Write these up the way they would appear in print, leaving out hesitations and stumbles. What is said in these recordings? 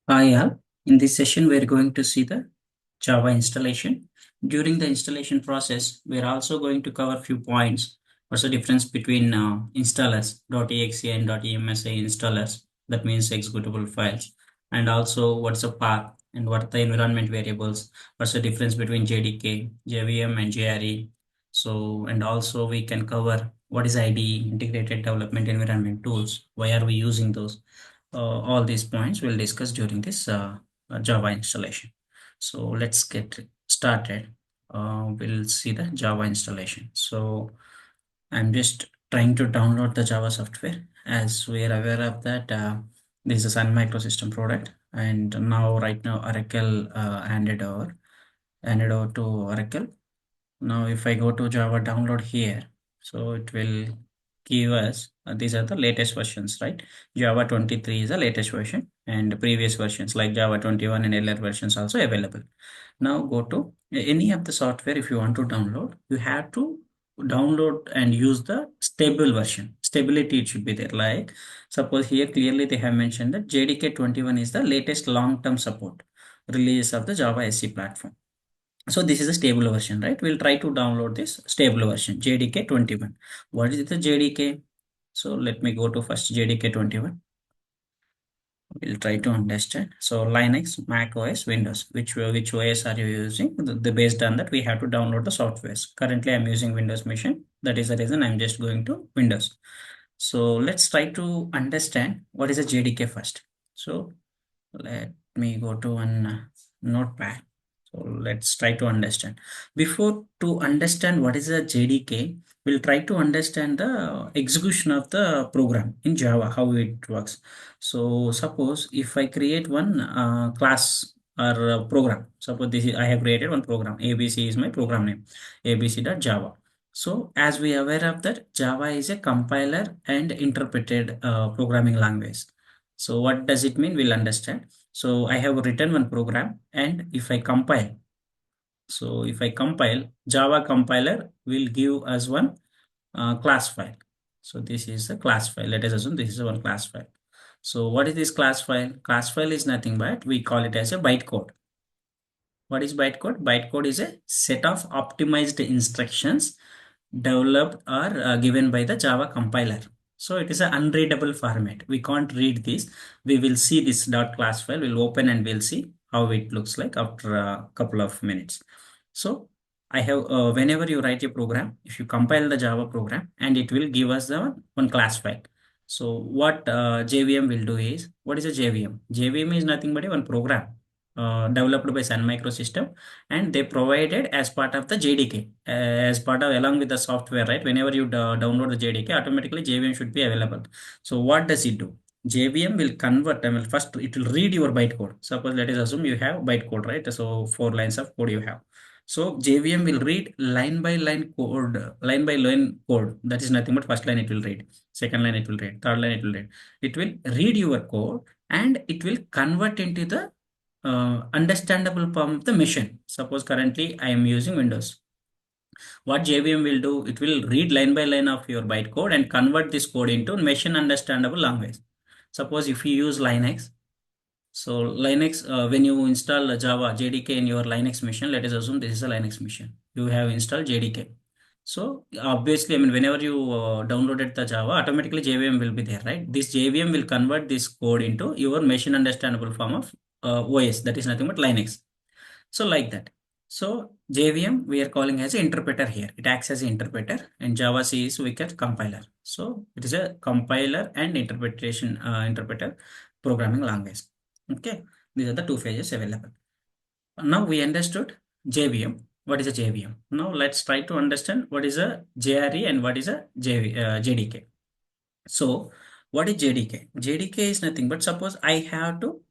Hi all. In this session, we're going to see the Java installation. During the installation process, we're also going to cover a few points. What's the difference between installers, .exe and .emsa installers, that means executable files, and also what's the path and what are the environment variables, what's the difference between JDK, JVM, and JRE. So, and also we can cover what is IDE, Integrated Development Environment Tools, why are we using those. All these points we'll discuss during this Java installation. So let's get started. We'll see the Java installation. So I'm just trying to download the Java software. As we are aware of that, this is a Sun Microsystem product, and now right now Oracle handed over to Oracle. Now, if I go to Java download here, so it will give us these are the latest versions, right? Java 23 is the latest version, and previous versions like Java 21 and earlier versions also available. Now, go to any of the software if you want to download, you have to download and use the stable version. Stability it should be there. Like suppose here clearly they have mentioned that JDK 21 is the latest long-term support release of the Java SE platform. So this is a stable version, right? We'll try to download this stable version, JDK 21. What is the JDK? So let me go to first JDK 21. We'll try to understand. So Linux, Mac OS, Windows. Which OS are you using? Based on that, we have to download the softwares. Currently, I'm using Windows machine. That is the reason I'm just going to Windows. So let's try to understand what is a JDK first. So let me go to one notepad. So let's try to understand. Before to understand what is a JDK, we'll try to understand the execution of the program in Java, how it works. So suppose if I create one class or program, suppose this is, I have created one program. ABC is my program name, abc.java. So as we are aware of that, Java is a compiler and interpreted programming language. So what does it mean? We'll understand. So I have written one program, and if I compile, so if I compile, Java compiler will give us one class file. So this is a class file. Let us assume this is one class file. So what is this class file? Class file is nothing but we call it as a bytecode. What is bytecode? Bytecode is a set of optimized instructions developed or given by the Java compiler. So it is an unreadable format. We can't read this. We will see this dot class file. We'll open and we'll see how it looks like after a couple of minutes. So I have whenever you write a program, if you compile the Java program, and it will give us the one class file. So what JVM will do is, what is a JVM? JVM is nothing but a one program developed by Sun Microsystem, and they provided as part of the JDK, as part of along with the software, right? Whenever you download the JDK, automatically JVM should be available. So what does it do? JVM will convert. I mean, first it will read your bytecode. Suppose let us assume you have bytecode, right? So 4 lines of code you have. So JVM will read line by line code, line by line code. That is nothing but first line it will read, second line it will read, third line it will read. It will read your code and it will convert into the understandable form of the machine. Suppose currently I am using Windows. What JVM will do, it will read line by line of your bytecode and convert this code into machine understandable language. Suppose if you use Linux, so Linux, when you install Java JDK in your Linux machine, let us assume this is a Linux machine. You have installed JDK. So obviously, I mean, whenever you downloaded the Java, automatically JVM will be there, right? This JVM will convert this code into your machine understandable form of OS. That is nothing but Linux. So like that. So JVM we are calling as an interpreter here. It acts as an interpreter, and Java C is we get compiler. So it is a compiler and interpreter programming language. Okay, these are the two phases available. Now we understood JVM. What is a JVM? Now let's try to understand what is a JRE and what is a JDK. So what is JDK? JDK is nothing but suppose I have to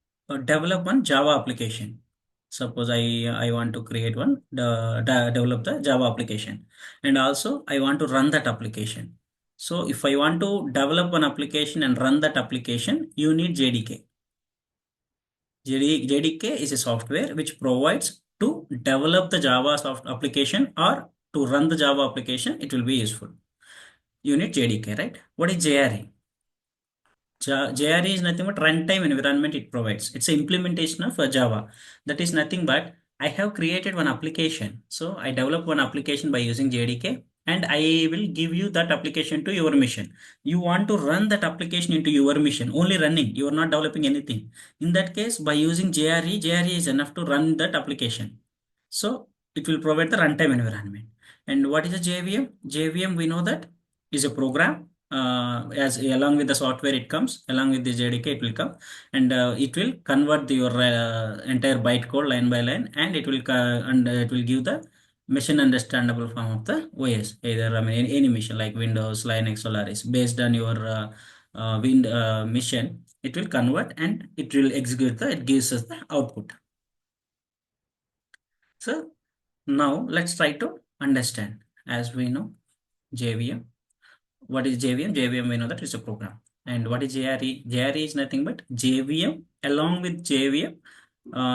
develop one Java application. Suppose I want to create one, develop the Java application, and also I want to run that application. So if I want to develop one application and run that application, you need JDK. JDK is a software which provides to develop the Java soft application or to run the Java application. It will be useful. You need JDK, right? What is JRE? JRE is nothing but runtime environment it provides. It's an implementation of Java. That is nothing but I have created one application. So I develop one application by using JDK and I will give you that application to your machine. You want to run that application into your machine, only running. You are not developing anything. In that case, by using JRE is enough to run that application. So it will provide the runtime environment. And what is a JVM? JVM, we know that is a program as along with the software it comes along with the JDK it will come and it will convert your entire byte code line by line and it will give the machine understandable form of the OS either I mean any machine like Windows, Linux, Solaris based on your machine it will convert and it will execute the it gives us the output. So now let's try to understand as we know JVM. What is JVM? JVM, we know that is a program. And what is JRE? JRE is nothing but JVM. Along with JVM,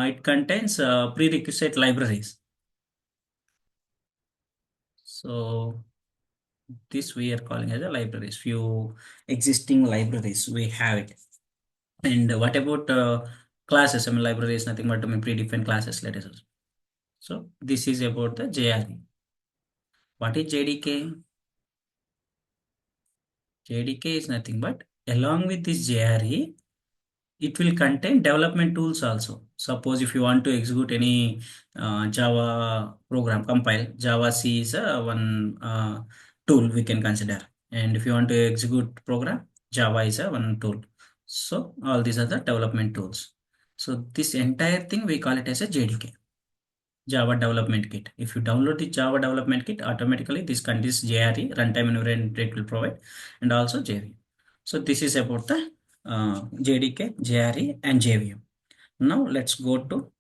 it contains prerequisite libraries. So this we are calling as a libraries. Few existing libraries we have it. And what about classes? I mean, library is nothing but I mean, predefined classes. Let us. So this is about the JRE. What is JDK? JDK is nothing but along with this JRE, it will contain development tools also. Suppose if you want to execute any Java program, compile, Java C is one tool we can consider. And if you want to execute program, Java is a one tool. So all these are the development tools. So this entire thing we call it as a JDK. Java Development Kit. If you download the Java Development Kit, automatically this contains JRE, runtime environment it will provide, and also JVM. So this is about the JDK, JRE, and JVM. Now let's go to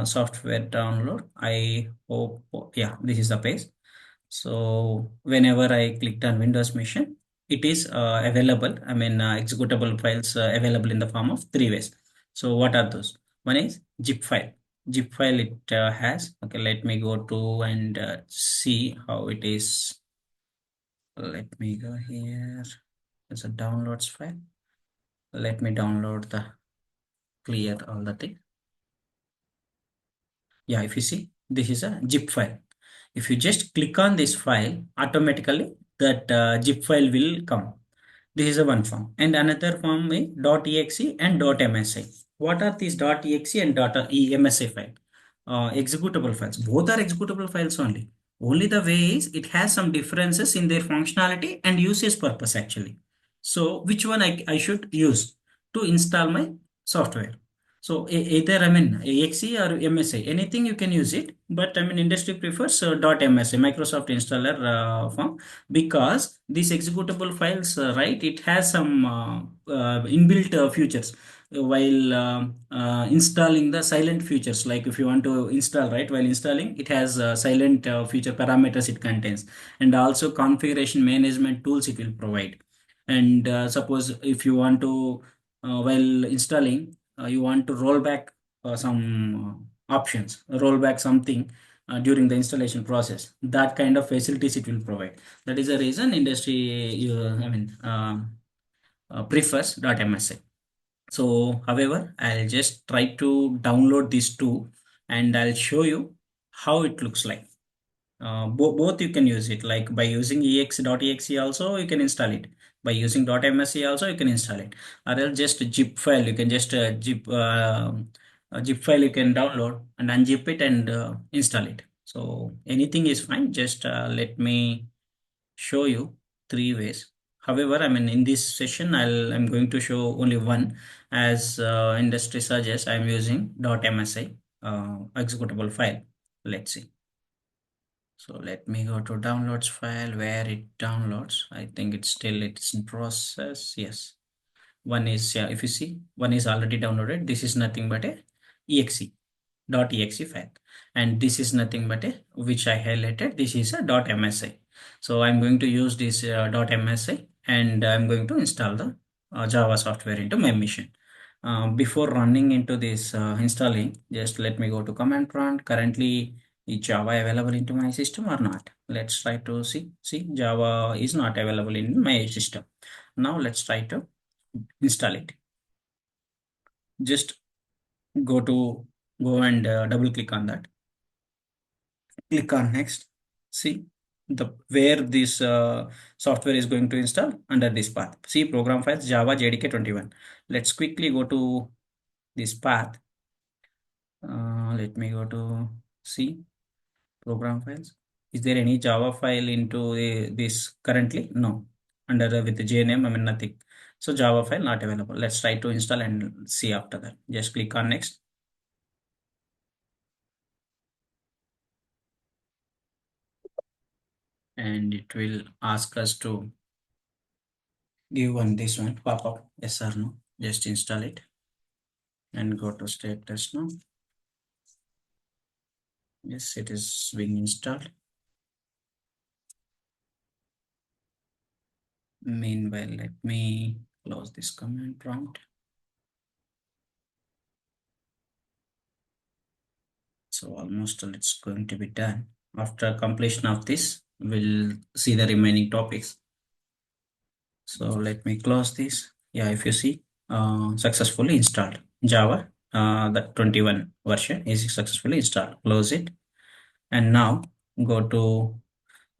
software download. I hope, yeah, this is the page. So whenever I clicked on Windows machine, it is available. I mean, executable files available in the form of three ways. So what are those? One is zip file. Zip file it has. Okay, let me go to and see how it is. Let me go here. It's a downloads file. Let me download the clear all the thing. Yeah, if you see, this is a zip file. If you just click on this file, automatically that zip file will come. This is a one form. And another form is .exe and .msi. What are these .exe and .msi file? Executable files. Both are executable files only. Only the way is it has some differences in their functionality and usage purpose actually. So which one I should use to install my software? So either I mean exe or MSI, anything you can use it. But I mean industry prefers .msi, Microsoft installer form, because these executable files, right? It has some inbuilt features while installing the silent features. Like if you want to install, right? While installing, it has silent feature parameters it contains, and also configuration management tools it will provide. And suppose if you want to while installing you want to roll back some options, roll back something during the installation process. That kind of facilities it will provide. That is the reason industry, I mean, prefers .msi. So, however, I'll just try to download these two, and I'll show you how it looks like. Both you can use it, like by using exe also you can install it, by using .msc also you can install it, or else just a zip file you can just a zip file you can download and unzip it and install it. So anything is fine, just let me show you three ways. However, I mean in this session I'm going to show only one, as industry suggests I'm using .msi executable file. Let's see. So let me go to downloads file where it downloads. I think it's in process. Yes. One is, yeah, if you see, one is already downloaded. This is nothing but a exe .exe file. And this is nothing but a, which I highlighted, this is a .msi. So I'm going to use this .msi and I'm going to install the Java software into my machine. Before running into this installing, just let me go to command prompt. Currently, is Java available into my system or not? Let's try to see. See, Java is not available in my system. Now let's try to install it. Just go to go and double click on that. Click on next. See the where this software is going to install under this path. See program files Java JDK 21. Let's quickly go to this path. Let me go to see program files. Is there any Java file into this currently? No. Under with the JName, I mean nothing. So Java file not available. Let's try to install and see after that. Just click on next. And it will ask us to give this one pop up yes or no. Just install it and go to status now. Yes, it is being installed. Meanwhile, let me close this command prompt. So almost it's going to be done. After completion of this, we'll see the remaining topics. So let me close this. Yeah, if you see, successfully installed Java, the 21 version is successfully installed. Close it. And now go to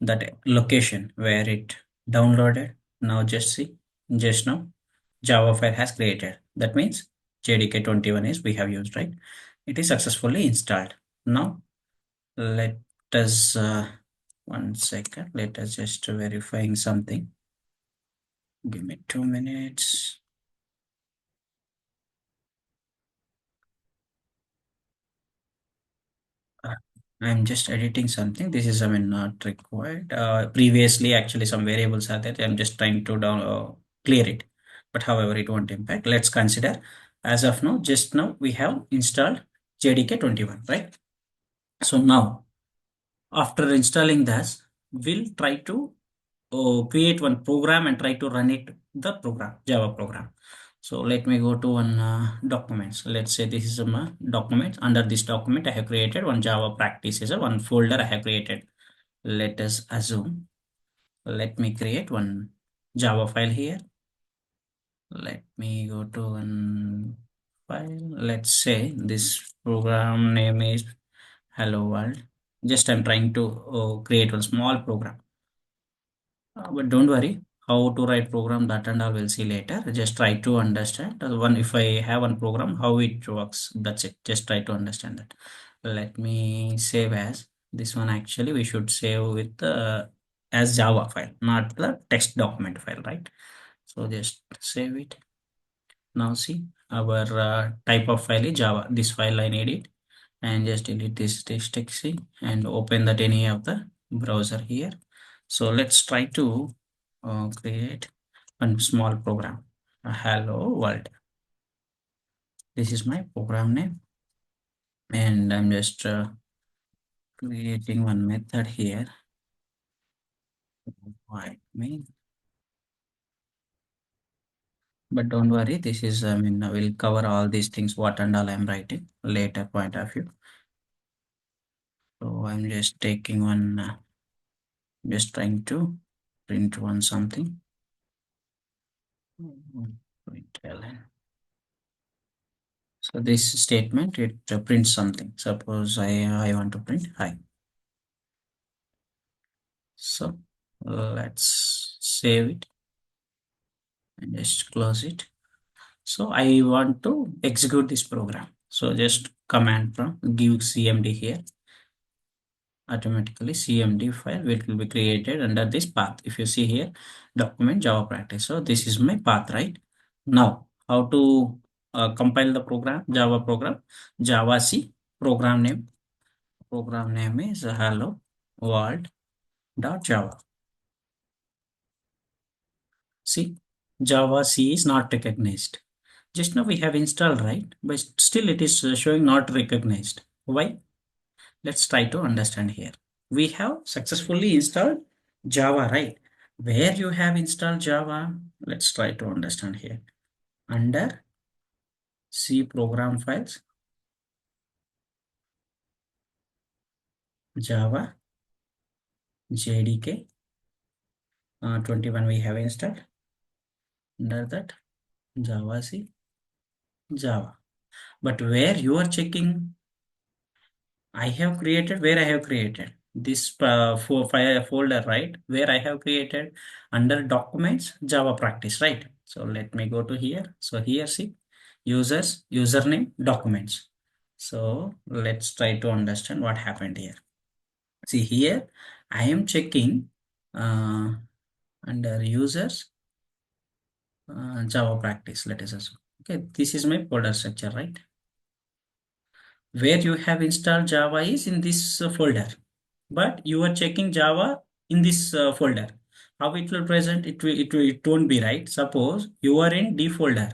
that location where it downloaded. Now just see, just now Java file has created. That means JDK 21 is we have used, right? It is successfully installed. Now let us, 1 second, let us just verifying something. Give me 2 minutes. Uh, I'm just editing something. This is, I mean, not required. Previously, actually, some variables are there. I'm just trying to clear it. But however, it won't impact. Let's consider as of now, just now we have installed JDK 21, right? So now, after installing this, we'll try to create one program and try to run it, the program, Java program. So let me go to one documents. Let's say this is my document. Under this document, I have created one Java practice is a one folder I have created. Let us assume. Let me create one Java file here. Let me go to one file. Let's say this program name is Hello World. Just I'm trying to create one small program. But don't worry, how to write program that and all we'll see later. Just try to understand one if I have one program, how it works. That's it. Just try to understand that. Let me save as this one. Actually, we should save with as Java file, not the text document file, right? So just save it. Now see our type of file is Java. This file I need it, and just delete this txt and open that any of the browser here. So let's try to create one small program. Hello world. This is my program name, and I'm just creating one method here. Why me? But don't worry, this is, I mean, I will cover all these things, what and all I'm writing later point of view. So I'm just taking one, just trying to print one something. IntelliJ. So this statement, it prints something. Suppose I want to print hi. So let's save it and just close it. So I want to execute this program. So just command prompt give cmd here. Automatically cmd file which will be created under this path. If you see here, document Java practice. So this is my path, right? Now, how to compile the program, Java program, Java C program name. Program name is hello world dot Java. See, Java C is not recognized. Just now we have installed, right? But still it is showing not recognized. Why? Let's try to understand here. We have successfully installed Java, right? Where you have installed Java, let's try to understand here. Under C program files, Java, JDK, 21 we have installed. Under that, Java C, Java. But where you are checking, I have created, where I have created this file folder, right? Where I have created under documents, Java practice, right? So let me go to here. So here, see, users, username, documents. So let's try to understand what happened here. See here, I am checking uh, under users, Java practice, let us assume. Okay, this is my folder structure, right? Where you have installed Java is in this folder, but you are checking Java in this folder. How it will present? It won't be right. Suppose you are in D folder,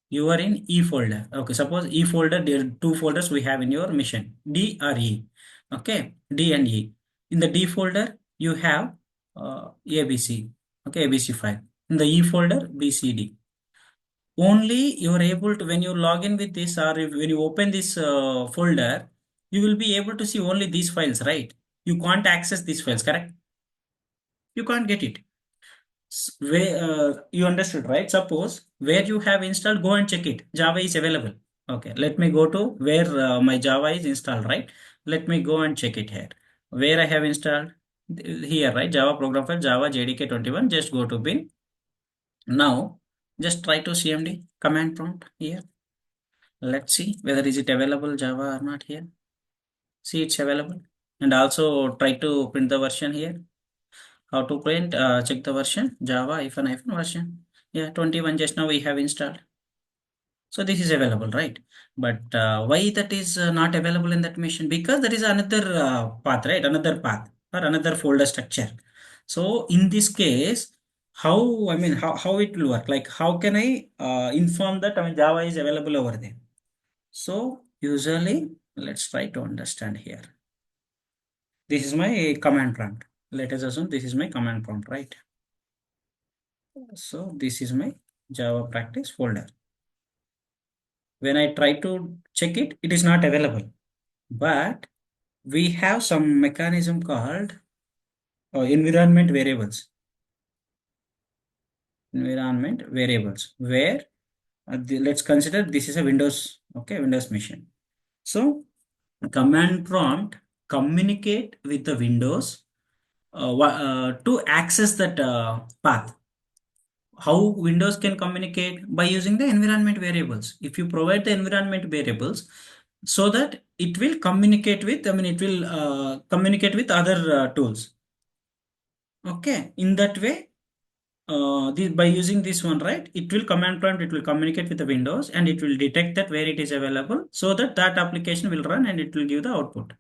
you are in E folder. Okay, suppose E folder, there are two folders we have in your mission, D or E. Okay, D and E. In the D folder, you have ABC. Okay, ABC file. In the E folder, BCD. Only you are able to, when you log in with this or if, when you open this folder, you will be able to see only these files, right? You can't access these files, correct? You can't get it. Where you understood, right? Suppose where you have installed, go and check it. Java is available. Okay, let me go to where my Java is installed, right? Let me go and check it here. Where I have installed here, right? Java program file, Java JDK 21. Just go to bin. Now, just try to CMD command prompt here. Let's see whether is it available Java or not here. See, it's available. And also try to print the version here. How to print? Check the version. Java -hyphen version. Yeah, 21 just now we have installed. So this is available, right? But why that is not available in that machine? Because there is another path, right? Another path or another folder structure. So in this case, how, I mean, how it will work? Like how can I inform that, I mean, Java is available over there? So usually, let's try to understand here. This is my command prompt. Let us assume this is my command prompt, right? So this is my Java practice folder. When I try to check it, it is not available. But we have some mechanism called environment variables. Environment variables, where let's consider this is a Windows, okay, Windows machine. So command prompt communicate with the Windows to access that path. How Windows can communicate? By using the environment variables. If you provide the environment variables, so that it will communicate with, I mean, it will communicate with other tools. Okay, in that way, by using this one, right, it will command prompt, it will communicate with the Windows and it will detect that where it is available, so that that application will run and it will give the output.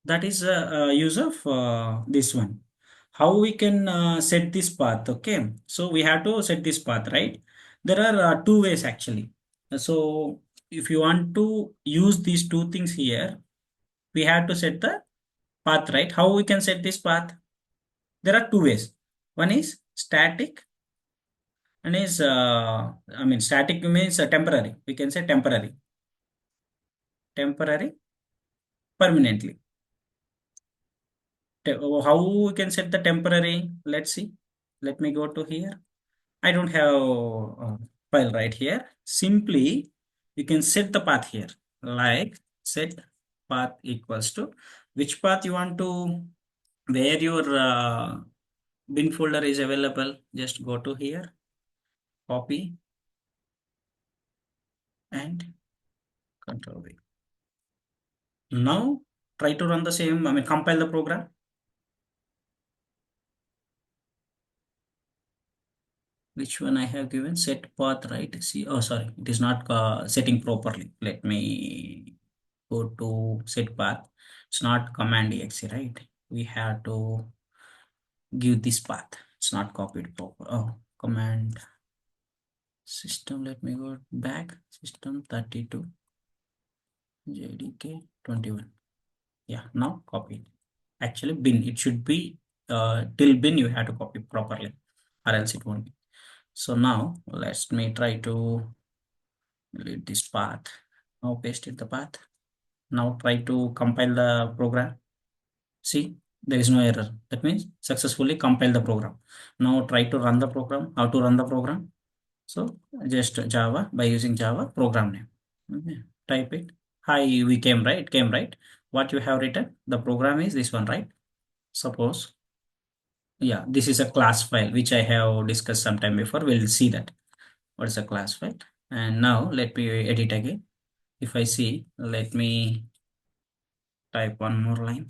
That is use of this one. How we can set this path? Okay, so we have to set this path, right? There are two ways actually. So if you want to use these two things here, we have to set the path, right? How we can set this path? There are two ways. One is static and is I mean, static means temporary. We can say temporary, temporary, permanently. How we can set the temporary? Let's see. Let me go to here. I don't have a file right here. Simply, you can set the path here. Like set path equals to which path you want to, where your bin folder is available. Just go to here, copy and control V. Now try to run the same, I mean, compile the program. Which one I have given? Set path, right? See, oh, sorry, it is not setting properly. Let me go to set path. It's not command exe, right? We have to give this path. It's not copied proper. Oh, command system. Let me go back. System 32 JDK 21. Yeah, now copy. Actually, bin. It should be till bin. You have to copy properly, or else it won't be. So now let me try to delete this path. Now paste it the path. Now try to compile the program. See, there is no error. That means successfully compile the program. Now try to run the program. How to run the program? So just Java, by using Java program name. Okay. Type it. Hi, we came right, came right. What you have written, the program is this one, right? Suppose, yeah, this is a class file which I have discussed sometime before. We'll see that what is a class file. And now let me edit again. If I see, let me type one more line.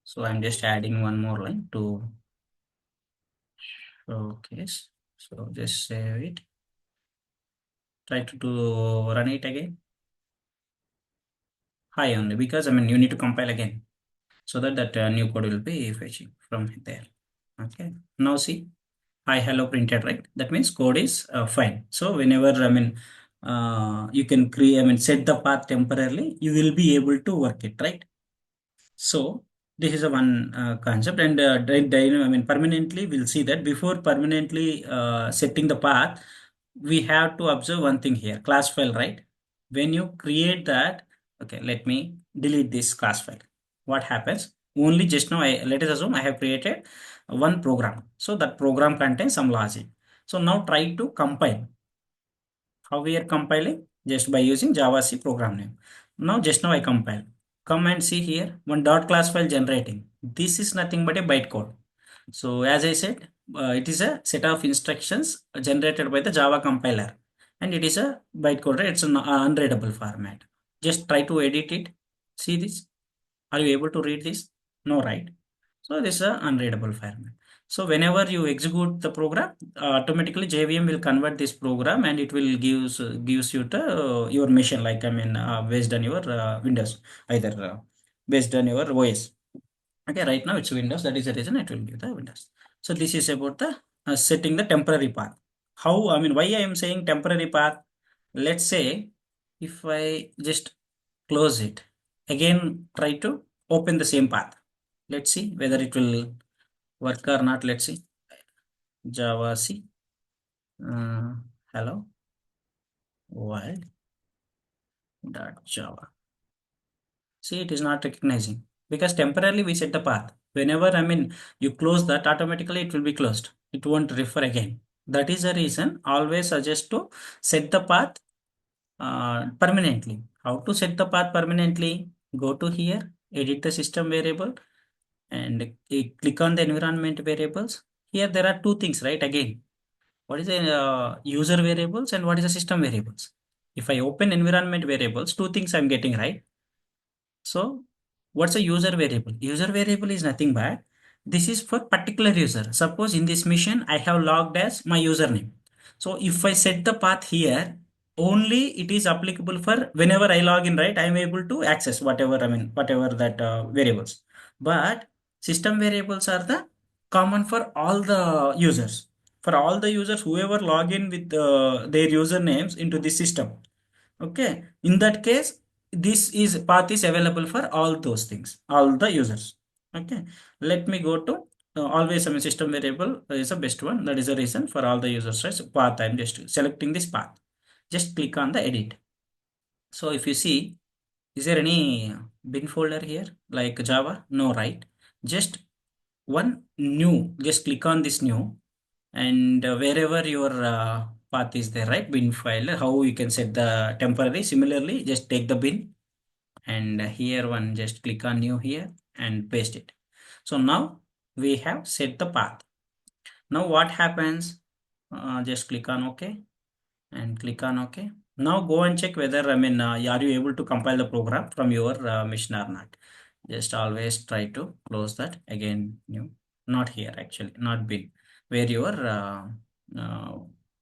So I'm just adding one more line to showcase. So just save it. Try to do run it again. Hi only, because I mean you need to compile again so that new code will be fetching from there. Okay. Now see, hi hello printed, right? That means code is fine. So whenever I mean you can create, I mean set the path temporarily, you will be able to work it, right? So this is a one concept, and I mean permanently we'll see that before permanently setting the path, we have to observe one thing here, class file, right? When you create that, okay, let me delete this class file. What happens? Only just now, let us assume I have created one program. So that program contains some logic. So now try to compile. How we are compiling? Just by using Java C program name. Now just now I compile. Come and see here, one dot class file generating. This is nothing but a bytecode. So as I said, it is a set of instructions generated by the Java compiler, and it is a bytecode, right? It's an unreadable format. Just try to edit it. See this? Are you able to read this? No, right? So this is an unreadable format. So whenever you execute the program, automatically JVM will convert this program, and it will gives you the your machine, like I mean based on your Windows, either based on your OS. Okay, right now it's Windows. That is the reason it will give the Windows. So this is about the setting the temporary path. How, I mean, why I am saying temporary path? Let's say if I just close it, again try to open the same path. Let's see whether it will work or not. Let's see. Java C. Uh, hello world dot Java. See, it is not recognizing because temporarily we set the path. Whenever I mean you close that, automatically it will be closed. It won't refer again. That is the reason always suggest to set the path permanently. How to set the path permanently? Go to here, edit the system variable, and click on the environment variables. Here there are two things, right? Again, what is the user variables and what is the system variables? If I open environment variables, two things I'm getting, right? So what's a user variable? User variable is nothing but this is for particular user. Suppose in this mission, I have logged as my username. So if I set the path here, only it is applicable for whenever I log in, right? I am able to access whatever, I mean, whatever that variables. But system variables are the common for all the users. For all the users, whoever log in with their usernames into the system. Okay, in that case, this is path is available for all those things, all the users. Okay, let me go to always I mean system variable is the best one. That is the reason for all the users. Right? So path, I'm just selecting this path. Just click on the edit. So if you see, is there any bin folder here like Java? No, right? Just one new. Just click on this new, and wherever your path is there, right? Bin file. How you can set the temporary. Similarly, just take the bin, and here one just click on new here and paste it. So now we have set the path. Now what happens? Just click on OK and click on OK. Now go and check whether I mean are you able to compile the program from your machine or not. Just always try to close that again. New, not here actually, not bin, where your uh,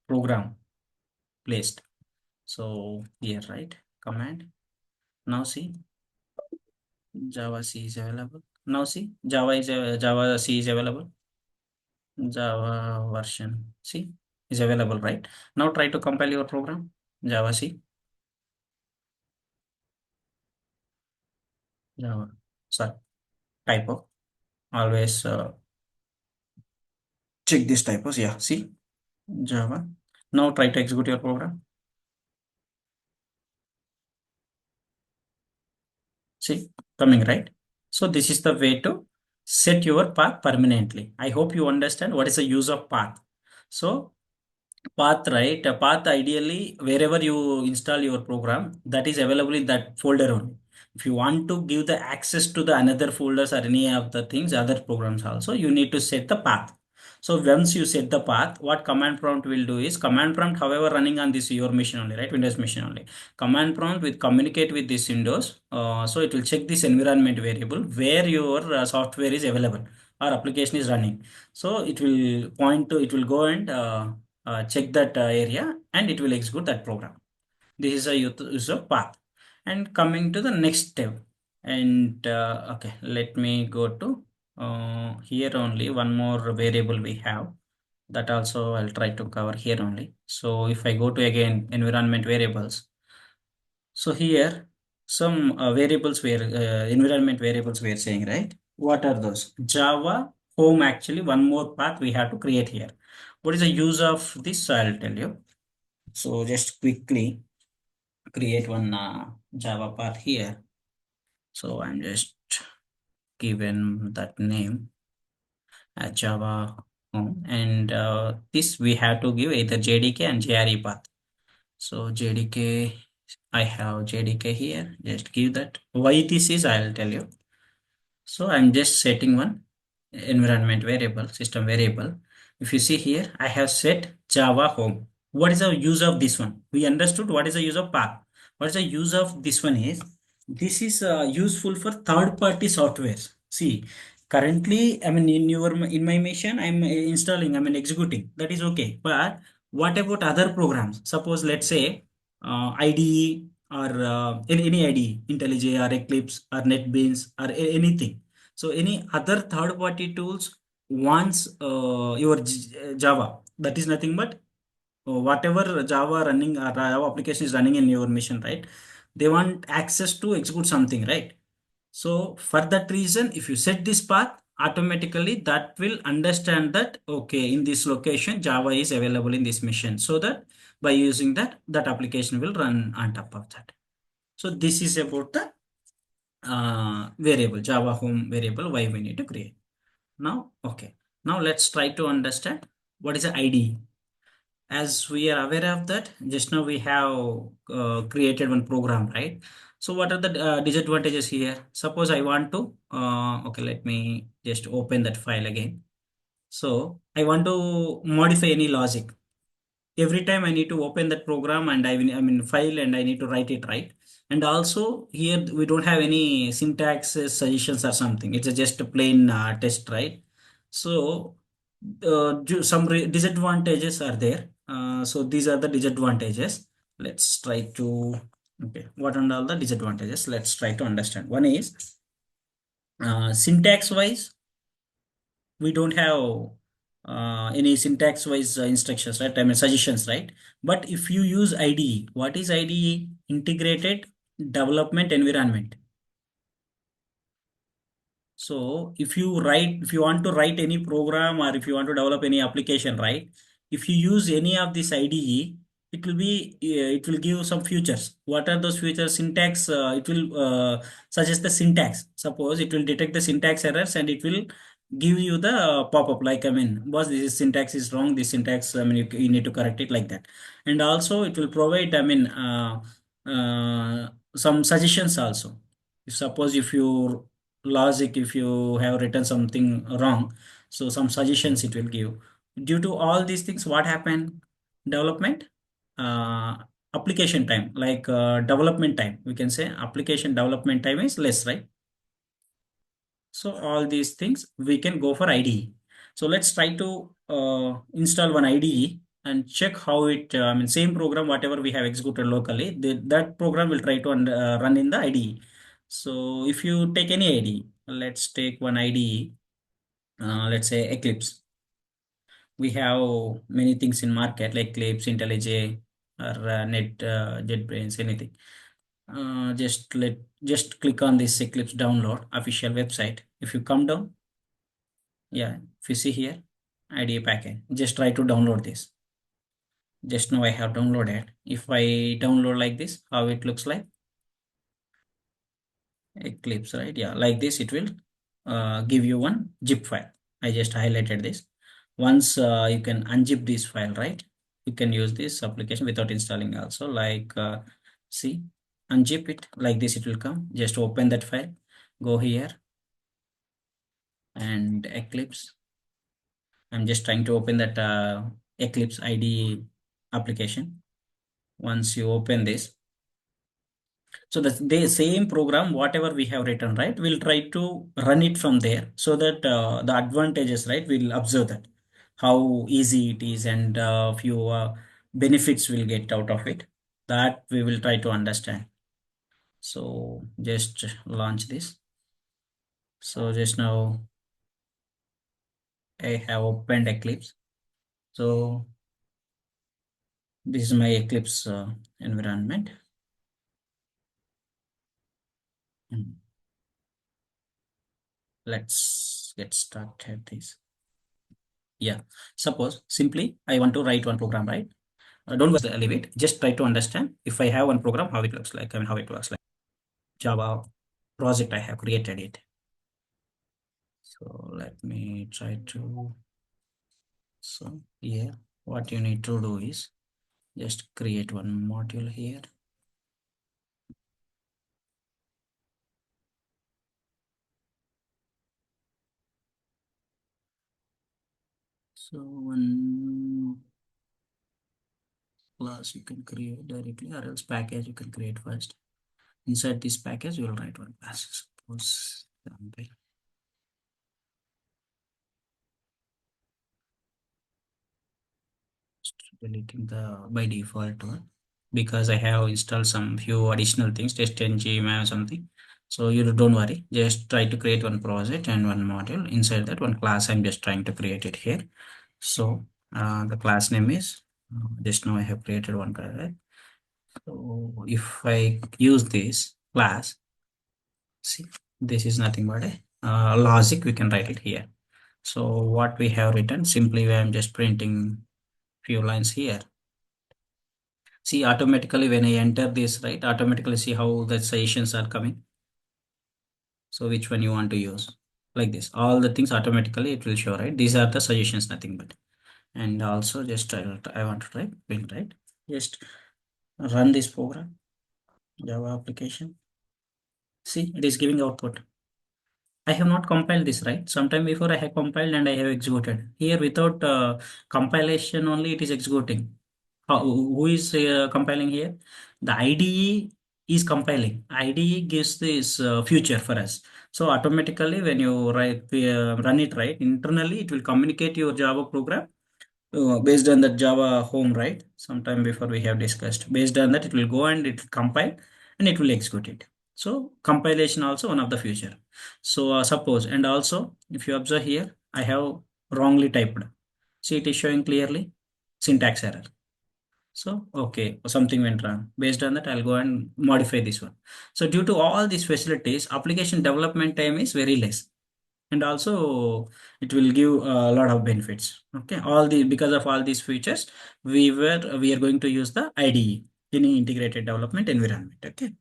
program placed. So here, right? Command. Now see Java C is available. Now see Java C is available. Java version C is available, right? Now try to compile your program. Java C, Java. Sorry, typo. Always check these typos. Yeah, see Java. Now try to execute your program. See, coming right. So this is the way to set your path permanently. I hope you understand what is the use of path. So path, right? A path ideally wherever you install your program, that is available in that folder only. If you want to give the access to the another folders or any of the things, other programs also, you need to set the path. So once you set the path, what command prompt will do is command prompt, however, running on this your machine only, right? Windows machine only. Command prompt will communicate with this Windows. So it will check this environment variable where your software is available or application is running. So it will point to, it will go and check that area and it will execute that program. This is a use of path. And coming to the next step, and okay, let me go to here only one more variable we have, that also I'll try to cover here only. So if I go to again environment variables, so here some variables were environment variables we are saying, right? What are those? Java home, actually one more path we have to create here. What is the use of this? I'll tell you. So just quickly create one Java path here. So I'm just given that name as Java home, and this we have to give either JDK and JRE path. So JDK, I have JDK here. Just give that. Why this is, I'll tell you. So I'm just setting one environment variable, system variable. If you see here, I have set Java home. What is the use of this one? We understood what is the use of path. What is the use of this one is, this is useful for third-party softwares. See, currently, I mean, in my machine, I'm installing, I mean, executing. That is okay. But what about other programs? Suppose, let's say, IDE or any IDE, IntelliJ or Eclipse or NetBeans or anything. So any other third-party tools wants your Java. That is nothing but whatever Java running or Java application is running in your machine, right? They want access to execute something, right? So for that reason, if you set this path, automatically that will understand that, okay, in this location, Java is available in this machine. So that by using that, that application will run on top of that. So this is about the variable, Java home variable, why we need to create. Now, okay. Now let's try to understand what is the IDE. As we are aware of that, just now we have created one program, right? So what are the disadvantages here? Suppose I want to, okay, let me just open that file again. So I want to modify any logic. Every time I need to open that program and I mean file and I need to write it, right. And also here we don't have any syntax suggestions or something. It's just a plain test, right? So disadvantages are there. So these are the disadvantages. Let's try to, okay, what are all the disadvantages? Let's try to understand. One is syntax wise, we don't have any syntax wise instructions, right? I mean suggestions, right? But if you use IDE, what is IDE? Integrated Development Environment. So if you want to write any program or if you want to develop any application, right? If you use any of this IDE, it will give some features. What are those features? Syntax, it will suggest the syntax. Suppose it will detect the syntax errors and it will give you the pop-up like, I mean, boss, this is syntax is wrong. This syntax, I mean, you need to correct it like that. And also it will provide, I mean, some suggestions also. Suppose if you logic, if you have written something wrong, so some suggestions it will give. Due to all these things, what happened? Development, uh, application time, like development time, we can say application development time is less, right? So all these things we can go for IDE. So let's try to install one IDE and check how it, I mean, same program, whatever we have executed locally, that program will try to run in the IDE. So if you take any IDE, let's take one IDE, let's say Eclipse. We have many things in market like Eclipse, IntelliJ, or JetBrains, anything. Just click on this Eclipse download official website. If you come down, yeah, if you see here, IDE package, just try to download this. Just now I have downloaded. If I download like this, how it looks like? Eclipse, right? Yeah, like this it will. give you one zip file. I just highlighted this. Once you can unzip this file, right? You can use this application without installing also. Like, see, unzip it like this, it will come. Just open that file, go here and Eclipse. I'm just trying to open that Eclipse IDE application. Once you open this, so the same program, whatever we have written, right, we'll try to run it from there so that the advantages, right, we'll observe that how easy it is and few benefits we'll get out of it. That we will try to understand. So just launch this. So just now I have opened Eclipse. So this is my Eclipse environment. Hmm. Let's get started this. Yeah. Suppose simply I want to write one program, right? Don't leave it. Just try to understand if I have one program, how it looks like. I mean, how it works like. Java project I have created it. So let me try to. So here, what you need to do is just create one module here. So one class you can create directly, or else package you can create first. Inside this package, you will write one class. Suppose example. Deleting the by default one because I have installed some few additional things, test engine or something. So you don't worry. Just try to create one project and one module. Inside that one class, I'm just trying to create it here. So the class name is just now I have created one class. Right? So if I use this class, see this is nothing but a logic. We can write it here. So what we have written simply, I'm just printing few lines here. See, automatically when I enter this, right, automatically see how the suggestions are coming. So which one you want to use? Like this. All the things automatically it will show, right? These are the suggestions, nothing but. And also just I want to try print, right? Just run this program, Java application. See, it is giving output. I have not compiled this, right? Sometime before I have compiled and I have executed. Here without compilation only it is executing. Who is compiling here? The IDE is compiling. IDE gives this future for us. So automatically when you run it right internally, it will communicate your Java program based on the Java home, right? Sometime before we have discussed. Based on that, it will go and it will compile and it will execute it. So compilation also one of the feature. So suppose and also if you observe here, I have wrongly typed. See, it is showing clearly syntax error. So okay, something went wrong. Based on that, I'll go and modify this one. So due to all these facilities, application development time is very less and also it will give a lot of benefits. Okay, all the because of all these features we are going to use the IDE, any integrated development environment. Okay,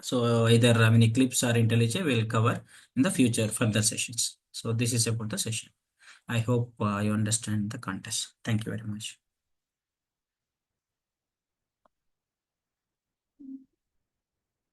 so either I mean Eclipse or IntelliJ will cover in the future further sessions. So this is about the session. I hope you understand the context. Thank you very much.